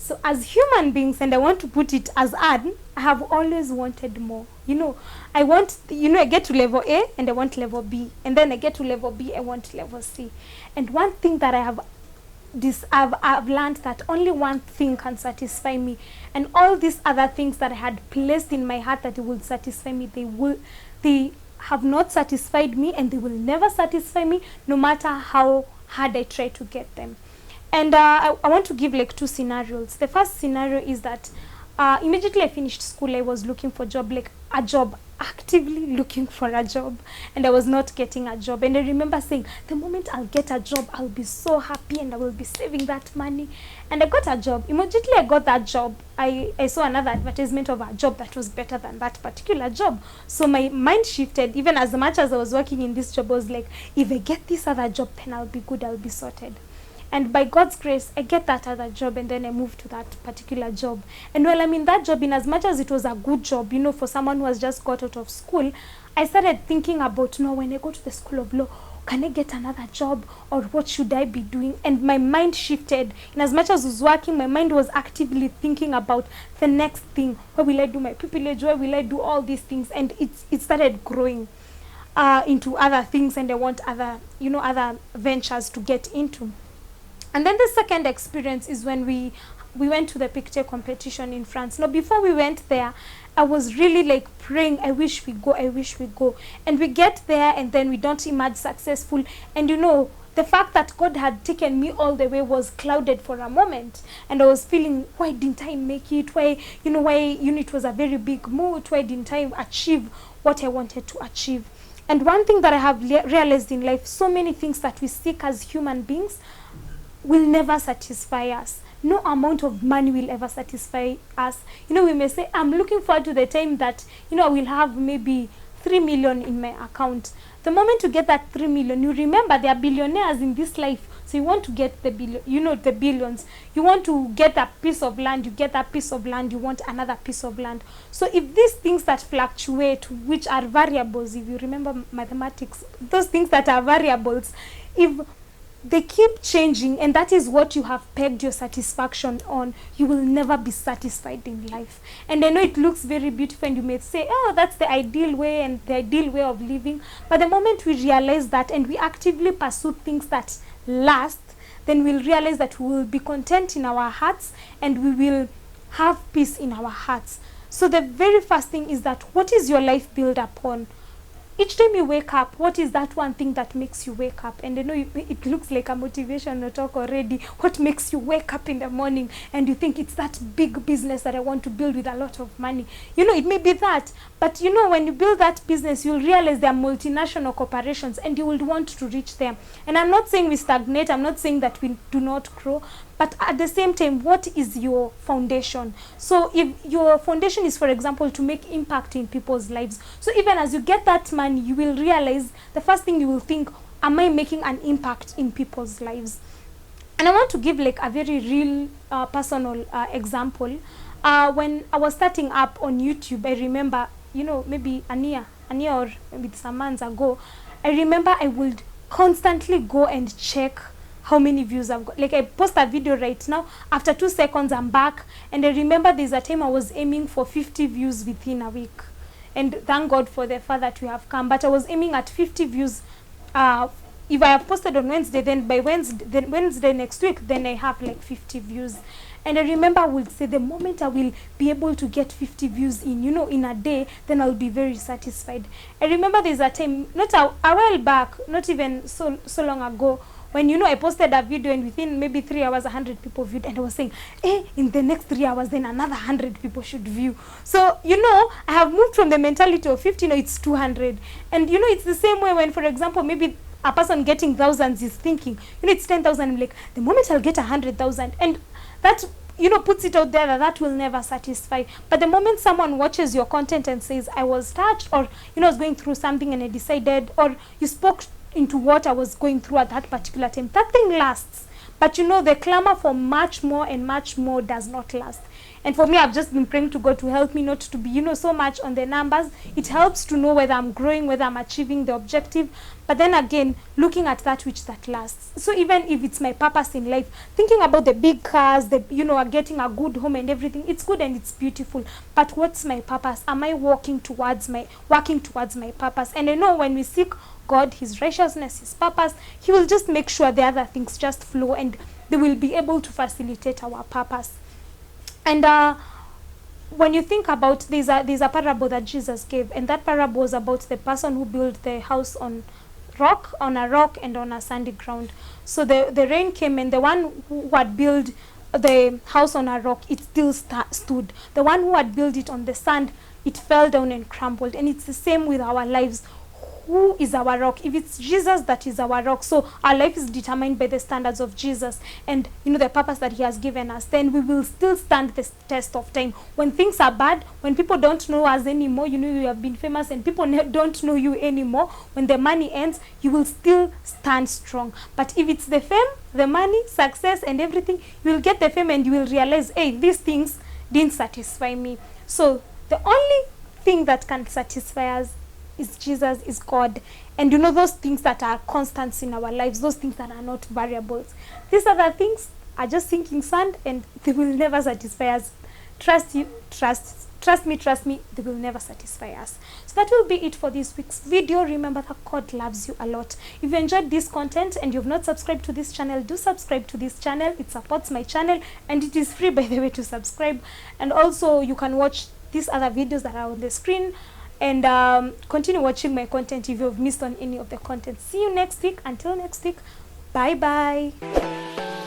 So as human beings, and I want to put it as Anne, I have always wanted more. I get to level A and I want level B. And then I get to level B, I want level C. And one thing that I've learned that only one thing can satisfy me. And all these other things that I had placed in my heart that it will satisfy me, they have not satisfied me, and they will never satisfy me, no matter how hard I try to get them. And I want to give like two scenarios. The first scenario is that immediately I finished school, I was looking for a job, actively looking for a job, and I was not getting a job. And I remember saying, the moment I'll get a job, I'll be so happy and I will be saving that money. And I got a job. Immediately I got that job, I saw another advertisement of a job that was better than that particular job. So my mind shifted. Even as much as I was working in this job, I was like, if I get this other job, then I'll be good, I'll be sorted. And by God's grace, I get that other job, and then I moved to that particular job. And while I'm in that job, in as much as it was a good job, for someone who has just got out of school, I started thinking about, when I go to the school of law, can I get another job, or what should I be doing? And my mind shifted. In as much as I was working, my mind was actively thinking about the next thing. Where will I do my pupillage? Where will I do all these things? And it started growing into other things, and I want other ventures to get into. And then the second experience is when we went to the picture competition in France. Now, before we went there, I was really like praying, I wish we go. And we get there, and then we don't emerge successful. And the fact that God had taken me all the way was clouded for a moment. And I was feeling, why didn't I make it? Why it was a very big mood. Why didn't I achieve what I wanted to achieve? And one thing that I have realized in life, so many things that we seek as human beings will never satisfy us. No amount of money will ever satisfy us. We may say, I'm looking forward to the time that, I will have maybe 3 million in my account. The moment you get that 3 million, you remember there are billionaires in this life. So you want to get the billions. You want to get a piece of land. You get that piece of land. You want another piece of land. So if these things that fluctuate, which are variables, if you remember mathematics, those things that are variables, if they keep changing, and that is what you have pegged your satisfaction on, you will never be satisfied in life. And I know it looks very beautiful, and you may say, oh, that's the ideal way and the ideal way of living. But the moment we realize that and we actively pursue things that last, then we'll realize that we will be content in our hearts, and we will have peace in our hearts. So the very first thing is that, what is your life built upon? Each time you wake up, what is that one thing that makes you wake up? And I know it looks like a motivational talk already. What makes you wake up in the morning and you think it's that big business that I want to build with a lot of money? It may be that. But when you build that business, you'll realize there are multinational corporations, and you will want to reach them. And I'm not saying we stagnate. I'm not saying that we do not grow. But at the same time, what is your foundation? So if your foundation is, for example, to make impact in people's lives, so even as you get that money, you will realize, the first thing you will think, am I making an impact in people's lives? And I want to give like a very real personal example. When I was starting up on YouTube, I remember, maybe a year or maybe some months ago, I remember I would constantly go and check how many views I've got. Like, I post a video right now, after 2 seconds I'm back, and I remember there's a time I was aiming for 50 views within a week, and thank God for the far that we have come. But I was aiming at 50 views. If I have posted on Wednesday, then by Wednesday next week, then I have like 50 views. And I remember I would say, the moment I will be able to get 50 views in a day, then I'll be very satisfied. I remember there's a time, not a while back, not even so long ago, when I posted a video, and within maybe 3 hours 100 people viewed, and I was saying, in the next 3 hours then another 100 people should view. So I have moved from the mentality of 50, it's 200. And it's the same way when, for example, maybe a person getting thousands is thinking, it's 10,000. I'm like, the moment I'll get 100,000, and that puts it out there that will never satisfy. But the moment someone watches your content and says, I was touched, or I was going through something and I decided, or you spoke into what I was going through at that particular time, that thing lasts. But you know, the clamor for much more and much more does not last. And for me, I've just been praying to God to help me not to be, you know, so much on the numbers. It helps to know whether I'm growing, whether I'm achieving the objective. But then again, looking at that which that lasts. So even if it's my purpose in life, thinking about the big cars, the, you know, getting a good home and everything, it's good and it's beautiful. But what's my purpose? Am I working towards my purpose? And I know when we seek God, his righteousness, his purpose, he will just make sure the other things just flow and they will be able to facilitate our purpose. And when you think about, there's a parable that Jesus gave, and that parable was about the person who built the house on a rock and on a sandy ground. So the rain came, and the one who had built the house on a rock, it still stood. The one who had built it on the sand, it fell down and crumbled. And it's the same with our lives. Who is our rock? If it's Jesus that is our rock, so our life is determined by the standards of Jesus and, you know, the purpose that he has given us, then we will still stand the test of time. When things are bad, when people don't know us anymore, you know, you have been famous and people don't know you anymore, when the money ends, you will still stand strong. But if it's the fame, the money, success and everything, you will get the fame and you will realize, hey, these things didn't satisfy me. So the only thing that can satisfy us is Jesus, is God. And you know, those things that are constants in our lives, those things that are not variables, these other things are just sinking sand and they will never satisfy us. Trust me, they will never satisfy us. So that will be it for this week's video. Remember that God loves you a lot. If you enjoyed this content and you've not subscribed to this channel, do subscribe to this channel. It supports my channel and it is free, by the way, to subscribe. And also you can watch these other videos that are on the screen and continue watching my content if you've missed on any of the content. See you next week. Until next week, bye bye.